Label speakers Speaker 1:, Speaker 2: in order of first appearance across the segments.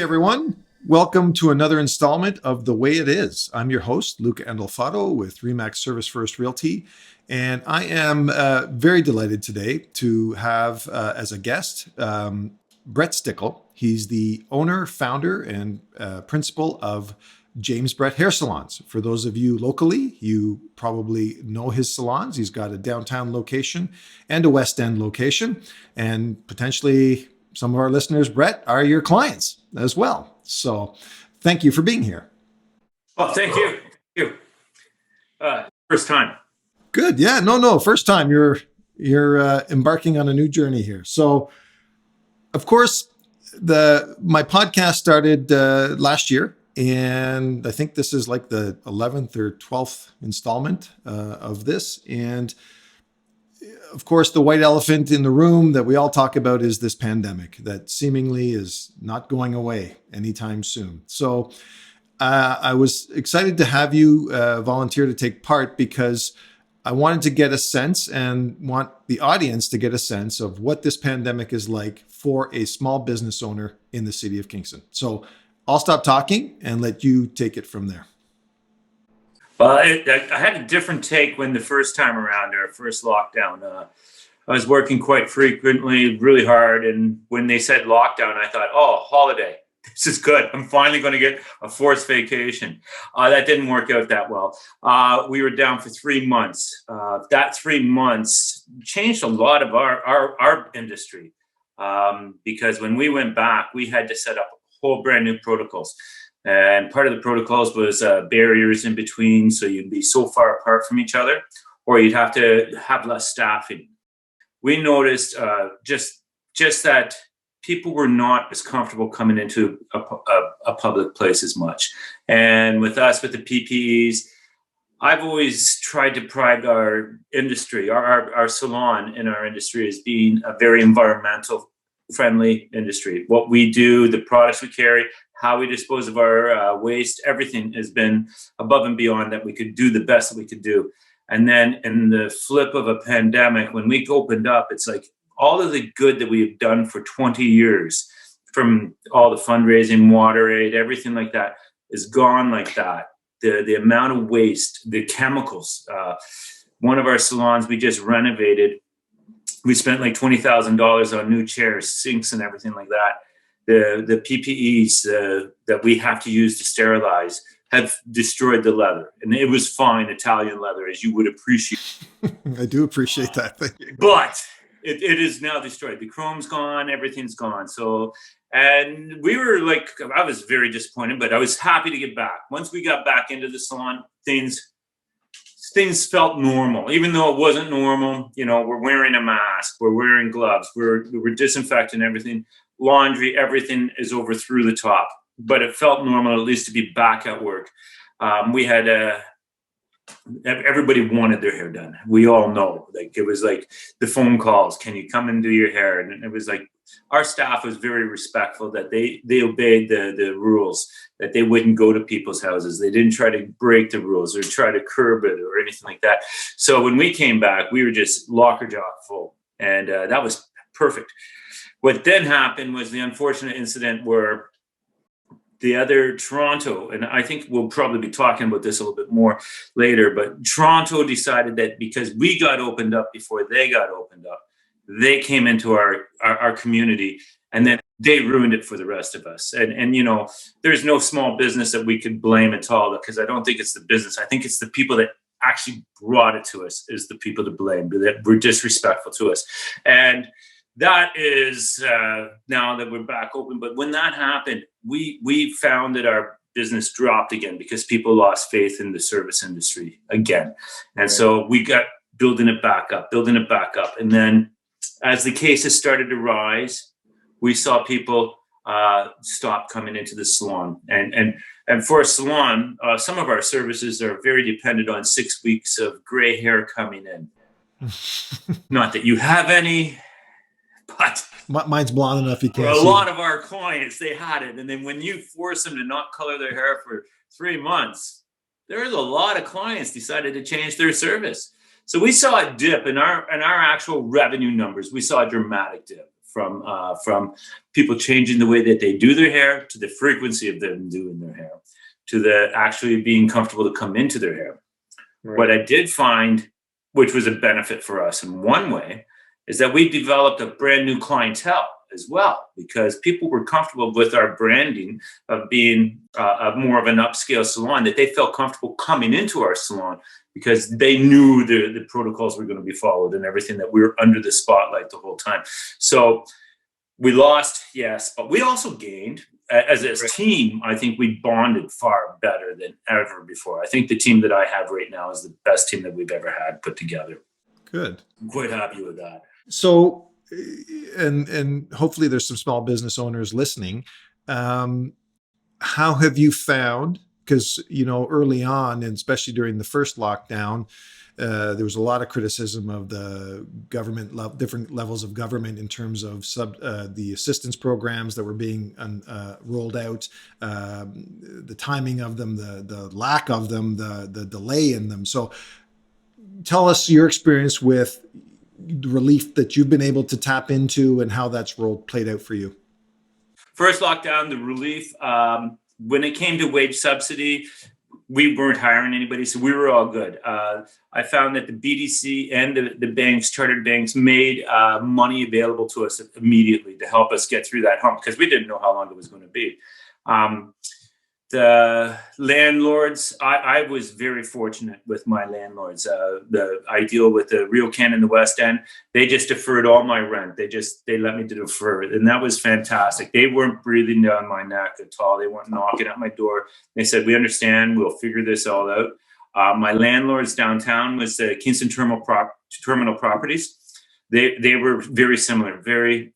Speaker 1: everyone. Welcome to another installment of The Way It Is. I'm your host, Luca Andolfatto with Remax Service First Realty. And I am very delighted today to have as a guest, Brett Stickle. He's the owner, founder, and principal of James Brett Hair Salons. For those of you locally, you probably know his salons. He's got a downtown location and a West End location, and potentially some of our listeners, Brett, are your clients as well. So thank you for being here.
Speaker 2: Oh, thank you. Thank you. First time.
Speaker 1: Good. Yeah, no. First time you're embarking on a new journey here. So of course, my podcast started last year, and I think this is like the 11th or 12th installment of this. And of course, the white elephant in the room that we all talk about is this pandemic that seemingly is not going away anytime soon. So I was excited to have you volunteer to take part because I wanted to get a sense and want the audience to get a sense of what this pandemic is like for a small business owner in the city of Kingston. So I'll stop talking and let you take it from there.
Speaker 2: Well, I had a different take when the first time around, our first lockdown. I was working quite frequently, really hard. And when they said lockdown, I thought, oh, holiday. This is good. I'm finally going to get a forced vacation. That didn't work out that well. We were down for 3 months. That 3 months changed a lot of our industry because when we went back, we had to set up whole brand new protocols. And part of the protocols was barriers in between. So you'd be so far apart from each other, or you'd have to have less staffing. We noticed just that people were not as comfortable coming into a public place as much. And with us, with the PPEs, I've always tried to pride our industry, our salon in our industry as being a very environmental friendly industry. What we do, the products we carry, how we dispose of our waste, everything has been above and beyond that we could do the best that we could do. And then in the flip of a pandemic, when we opened up, it's like all of the good that we've done for 20 years, from all the fundraising, water aid, everything like that is gone like that. The amount of waste, the chemicals. One of our salons we just renovated, we spent like $20,000 on new chairs, sinks, and everything like that. The PPEs that we have to use to sterilize have destroyed the leather. And it was fine Italian leather, as you would appreciate.
Speaker 1: I do appreciate that. Thank you.
Speaker 2: But it is now destroyed. The chrome's gone, everything's gone. So, and we were like, I was very disappointed, but I was happy to get back. Once we got back into the salon, things felt normal, even though it wasn't normal. You know, we're wearing a mask, we're wearing gloves, we're disinfecting everything. Laundry, everything is over through the top, but it felt normal at least to be back at work. We had everybody wanted their hair done. We all know, like, it was like the phone calls, can you come and do your hair? And it was like, our staff was very respectful that they obeyed the rules, that they wouldn't go to people's houses. They didn't try to break the rules or try to curb it or anything like that. So when we came back, we were just locker jaw full, and that was perfect. What then happened was the unfortunate incident where the other Toronto, and I think we'll probably be talking about this a little bit more later, but Toronto decided that because we got opened up before they got opened up, they came into our community, and then they ruined it for the rest of us. And you know, there's no small business that we could blame at all, because I don't think it's the business. I think it's the people that actually brought it to us is the people to blame, that were disrespectful to us. And that is now that we're back open. But when that happened, we found that our business dropped again because people lost faith in the service industry again. And so we got building it back up. And then as the cases started to rise, we saw people stop coming into the salon. And for a salon, some of our services are very dependent on 6 weeks of gray hair coming in. Not that you have any, but
Speaker 1: mine's blonde enough you can't
Speaker 2: for a
Speaker 1: see.
Speaker 2: lot of our clients, they had it. And then when you force them to not color their hair for 3 months, there's a lot of clients decided to change their service. So we saw a dip in our actual revenue numbers. We saw a dramatic dip from people changing the way that they do their hair, to the frequency of them doing their hair, to the actually being comfortable to come into their hair.
Speaker 3: Right.
Speaker 2: What I did find, which was a benefit for us in one way, is that we developed a brand new clientele as well, because people were comfortable with our branding of being more of an upscale salon, that they felt comfortable coming into our salon because they knew the protocols were going to be followed and everything, that we were under the spotlight the whole time. So we lost, yes, but we also gained. As a team, I think we bonded far better than ever before. I think the team that I have right now is the best team that we've ever had put together.
Speaker 1: Good.
Speaker 2: I'm quite happy with that.
Speaker 1: So, and hopefully there's some small business owners listening. How have you found, because, early on, and especially during the first lockdown, there was a lot of criticism of the government, different levels of government in terms of the assistance programs that were being rolled out, the timing of them, the lack of them, the delay in them. So tell us your experience with the relief that you've been able to tap into and how that's played out for you.
Speaker 2: First lockdown, the relief, when it came to wage subsidy, we weren't hiring anybody, so we were all good. I found that the BDC and the banks, chartered banks, made money available to us immediately to help us get through that hump, because we didn't know how long it was going to be. The landlords, I was very fortunate with my landlords. I deal with the RioCan in the West End. They just deferred all my rent. They let me defer it, and that was fantastic. They weren't breathing down my neck at all. They weren't knocking at my door. They said, "We understand. We'll figure this all out." My landlords downtown was the Kingston Terminal Properties. They were very similar, very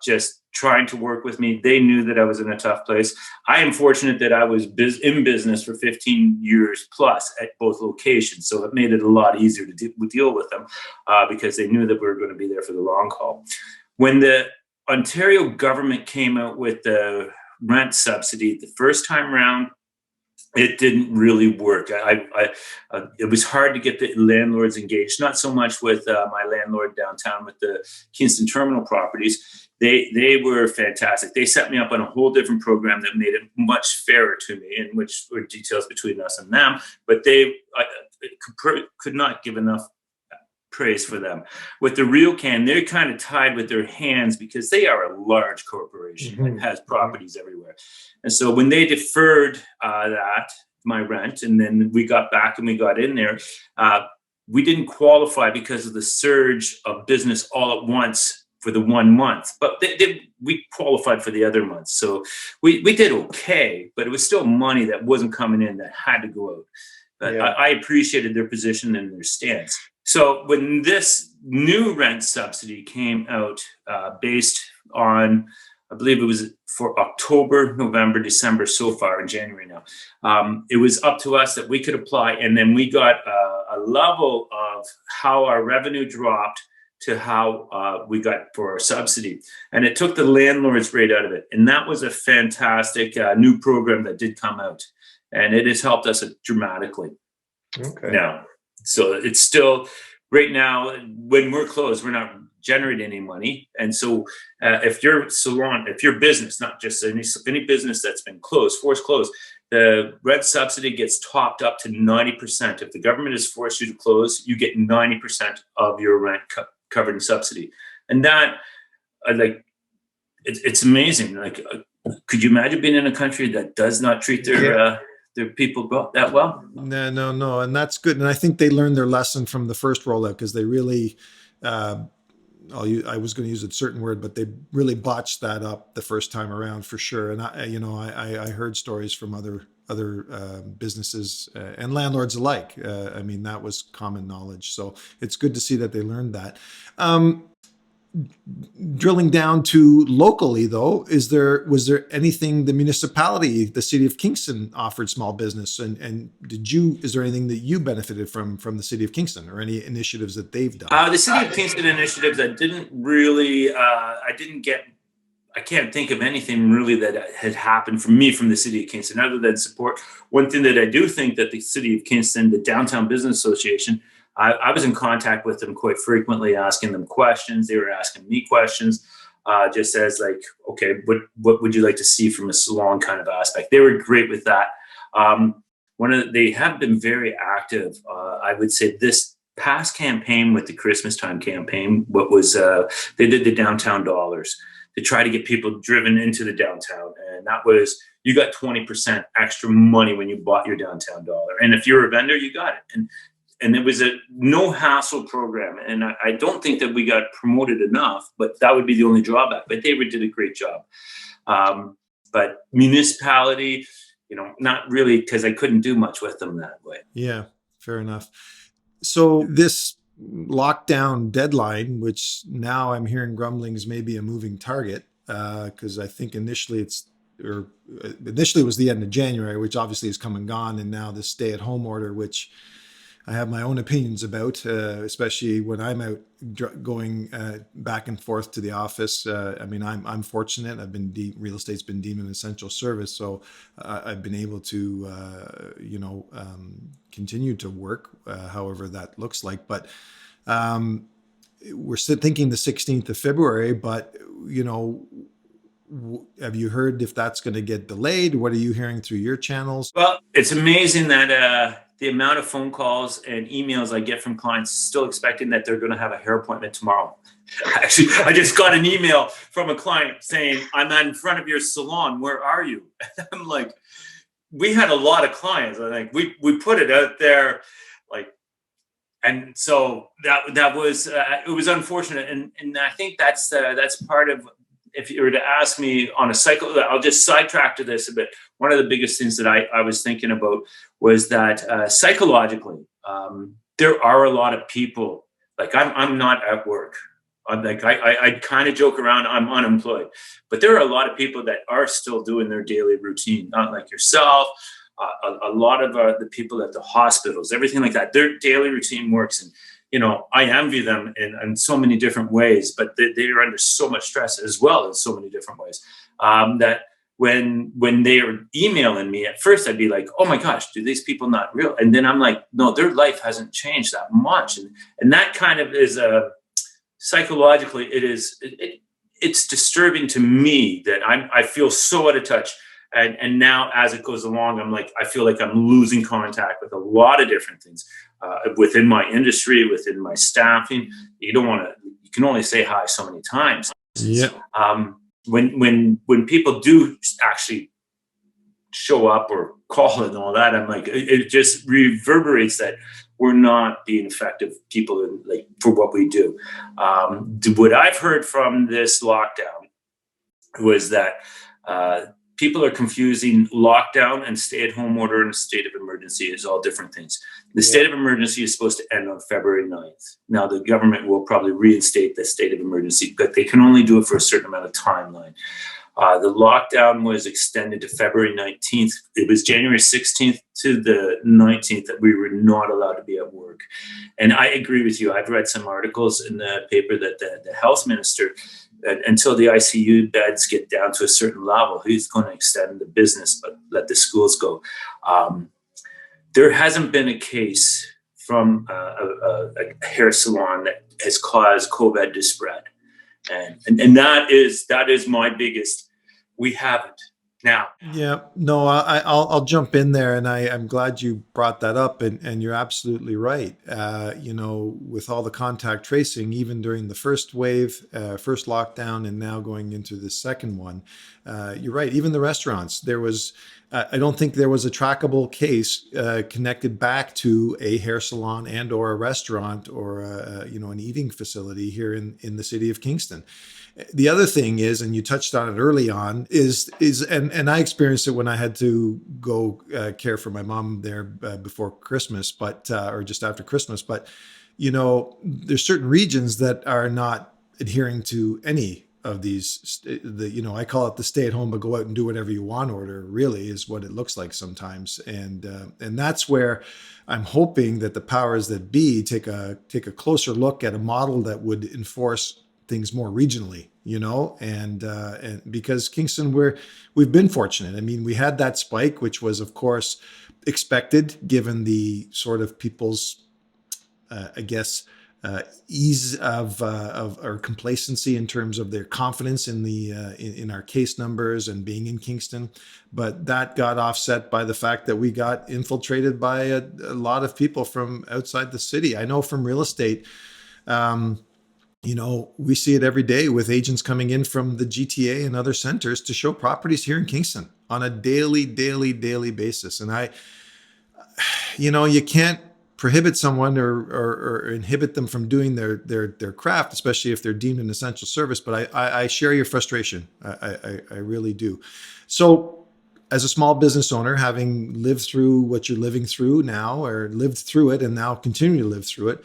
Speaker 2: just trying to work with me. They knew that I was in a tough place. I am fortunate that I was in business for 15 years plus at both locations, so it made it a lot easier to deal with them because they knew that we were going to be there for the long haul. When the Ontario government came out with the rent subsidy the first time around, it didn't really work. It was hard to get the landlords engaged, not so much with my landlord downtown with the Kingston Terminal Properties. They were fantastic. They set me up on a whole different program that made it much fairer to me, and which were details between us and them. But they could not give enough praise for them. With the RioCan, they're kind of tied with their hands because they are a large corporation that has properties everywhere. And so when they deferred my rent, and then we got back and we got in there, we didn't qualify because of the surge of business all at once for the 1 month, but we qualified for the other months. So we did okay, but it was still money that wasn't coming in that had to go out. But yeah. I appreciated their position and their stance. So when this new rent subsidy came out, based on, I believe it was for October, November, December, so far in January now, it was up to us that we could apply. And then we got a level of how our revenue dropped to how we got for our subsidy. And it took the landlord's rate out of it. And that was a fantastic new program that did come out. And it has helped us dramatically.
Speaker 3: Okay.
Speaker 2: Now, so it's still, right now, when we're closed, we're not generating any money. And so if your salon, if your business, not just any business that's been closed, forced closed, the rent subsidy gets topped up to 90%. If the government has forced you to close, you get 90% of your rent covered in subsidy. And that, it's amazing. Could you imagine being in a country that does not treat their people that well?
Speaker 1: No. And that's good. And I think they learned their lesson from the first rollout, because they really, I was going to use a certain word, but they really botched that up the first time around for sure. And I heard stories from other businesses and landlords alike. That was common knowledge. So it's good to see that they learned that. Drilling down to locally, though, was there anything the municipality, the city of Kingston, offered small business, and is there anything that you benefited from the city of Kingston, or any initiatives that they've done?
Speaker 2: The city of Kingston initiatives, I didn't really, I can't think of anything really that had happened for me from the city of Kingston other than support. One thing that I do think that the city of Kingston, the Downtown Business Association, I was in contact with them quite frequently, asking them questions. They were asking me questions. just as like, okay, what would you like to see from a salon kind of aspect? They were great with that. They have been very active. I would say this past campaign with the Christmas time campaign, they did the downtown dollars to try to get people driven into the downtown. And that was, you got 20% extra money when you bought your downtown dollar. And if you're a vendor, you got it. And it was a no hassle program. And I don't think that we got promoted enough, but that would be the only drawback. But they did a great job. But municipality, not really, because I couldn't do much with them that way.
Speaker 1: Yeah, fair enough. So this lockdown deadline, which now I'm hearing grumblings may be a moving target, because I think initially it was the end of January, which obviously has come and gone, and now this stay-at-home order, which I have my own opinions about, especially when I'm out going back and forth to the office. I mean, I'm fortunate. Real estate's been deemed an essential service, so I've been able to, continue to work, however that looks like. But we're still thinking the 16th of February. But have you heard if that's going to get delayed? What are you hearing through your channels?
Speaker 2: Well, it's amazing that the amount of phone calls and emails I get from clients still expecting that they're going to have a hair appointment tomorrow. Actually, I just got an email from a client saying, I'm in front of your salon. Where are you? I'm like, we had a lot of clients. I think we put it out there, and so that was it was unfortunate, and I think that's part of. If you were to ask me on a cycle, I'll just sidetrack to this a bit. One of the biggest things that I was thinking about was that psychologically, there are a lot of people, like I'm not at work. I'm like, I kind of joke around, I'm unemployed, but there are a lot of people that are still doing their daily routine, not like yourself. A lot of the people at the hospitals, everything like that, their daily routine works. And I envy them in so many different ways, but they are under so much stress as well in so many different ways, that when they are emailing me, at first I'd be like, oh my gosh, do these people not real? And then I'm like, no, their life hasn't changed that much. And that kind of is psychologically, it's disturbing to me that I feel so out of touch. And now as it goes along, I feel like I'm losing contact with a lot of different things. Within my industry, within my staffing, you can only say hi so many times.
Speaker 1: Yeah.
Speaker 2: When people do actually show up or call and all that, I'm like, it just reverberates that we're not being effective people for what we do. What I've heard from this lockdown was that people are confusing lockdown and stay-at-home order and state of emergency as all different things. The state of emergency is supposed to end on February 9th. Now, the government will probably reinstate the state of emergency, but they can only do it for a certain amount of timeline. The lockdown was extended to February 19th. It was January 16th to the 19th that we were not allowed to be at work. And I agree with you. I've read some articles in the paper that the health minister, until the ICU beds get down to a certain level, he's going to extend the business, but let the schools go. There hasn't been a case from a hair salon that has caused COVID to spread. And that is my biggest. We haven't now.
Speaker 1: Yeah, no, I'll jump in there, and I'm glad you brought that up, and you're absolutely right. With all the contact tracing, even during the first wave, first lockdown, and now going into the second one, you're right. Even the restaurants, there was. I don't think there was a trackable case connected back to a hair salon and or a restaurant or an eating facility here in the city of Kingston. The other thing is, and you touched on it early on, is I experienced it when I had to go care for my mom there before Christmas, or just after Christmas. But there's certain regions that are not adhering to any of these. I call it the stay at home but go out and do whatever you want order. Really, is what it looks like sometimes, and that's where I'm hoping that the powers that be take a closer look at a model that would enforce things more regionally, and because Kingston, we've been fortunate. I mean, we had that spike, which was of course expected given the sort of people's, ease of or complacency in terms of their confidence in the in our case numbers and being in Kingston, but that got offset by the fact that we got infiltrated by a lot of people from outside the city. I know from real estate, we see it every day with agents coming in from the GTA and other centers to show properties here in Kingston on a daily basis. And you can't prohibit someone or inhibit them from doing their craft, especially if they're deemed an essential service. But I share your frustration. I really do. So as a small business owner, having lived through what you're living through now, or lived through it and now continue to live through it,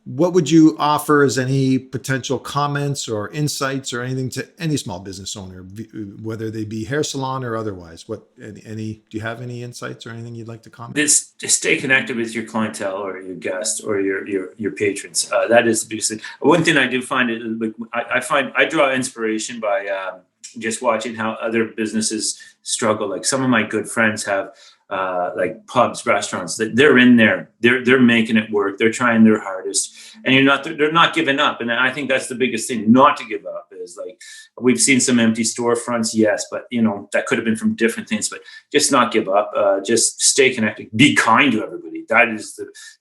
Speaker 1: what would you offer as any potential comments or insights or anything to any small business owner, whether they be hair salon or otherwise? Do you have any insights or anything you'd like to comment?
Speaker 2: Just stay connected with your clientele or your guests or your patrons. That is the biggest thing. One thing I do find is, like, I draw inspiration by just watching how other businesses struggle. Like, some of my good friends have like pubs, restaurants, that they're in there, they're making it work. They're trying their hardest, and they're not giving up. And I think that's the biggest thing, not to give up. Is like, we've seen some empty storefronts, yes, but that could have been from different things. But just not give up. Just stay connected. Be kind to everybody. That is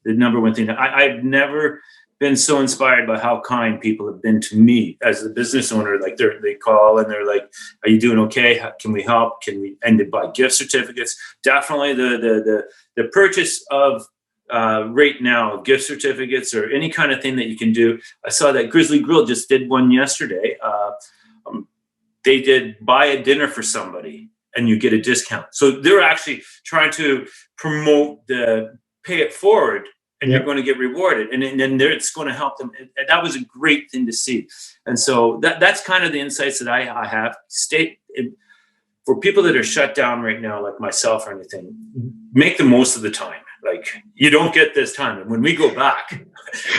Speaker 2: the number one thing. I've never been so inspired by how kind people have been to me as a business owner. Like, they call and they're like, "Are you doing okay? Can we help? Can we?" And they buy gift certificates. Definitely the purchase of right now, gift certificates or any kind of thing that you can do. I saw that Grizzly Grill just did one yesterday. They did buy a dinner for somebody and you get a discount. So they're actually trying to promote the pay it forward, and you're going to get rewarded, and then it's going to help them. And that was a great thing to see. And so that's kind of the insights that I have. For people that are shut down right now, like myself or anything, make the most of the time. Like, you don't get this time. And when we go back,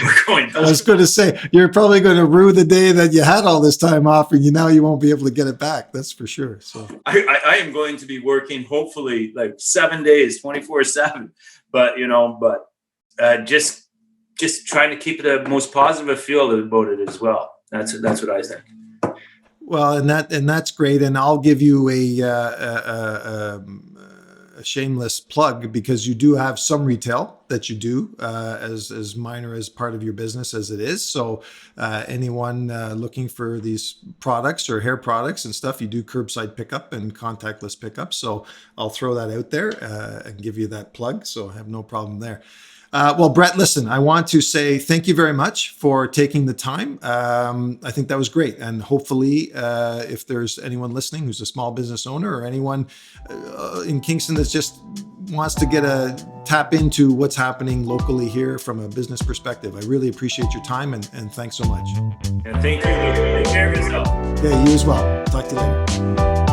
Speaker 2: we're going back.
Speaker 1: I was going to say, you're probably going to rue the day that you had all this time off, and now you won't be able to get it back. That's for sure. So
Speaker 2: I am going to be working, hopefully, like 7 days, 24/7. But, just trying to keep the most positive feel about it as well. That's what I think.
Speaker 1: Well, and that's great. And I'll give you a shameless plug, because you do have some retail that you do as minor as part of your business as it is. So anyone looking for these products or hair products and stuff, you do curbside pickup and contactless pickup. So I'll throw that out there and give you that plug. So I have no problem there. Well, Brett, listen, I want to say thank you very much for taking the time. I think that was great. And hopefully, if there's anyone listening who's a small business owner, or anyone in Kingston that just wants to get a tap into what's happening locally here from a business perspective, I really appreciate your time, and thanks so much.
Speaker 2: And thank you, Luca. Take care of yourself.
Speaker 1: Okay, you as well. Talk to you later.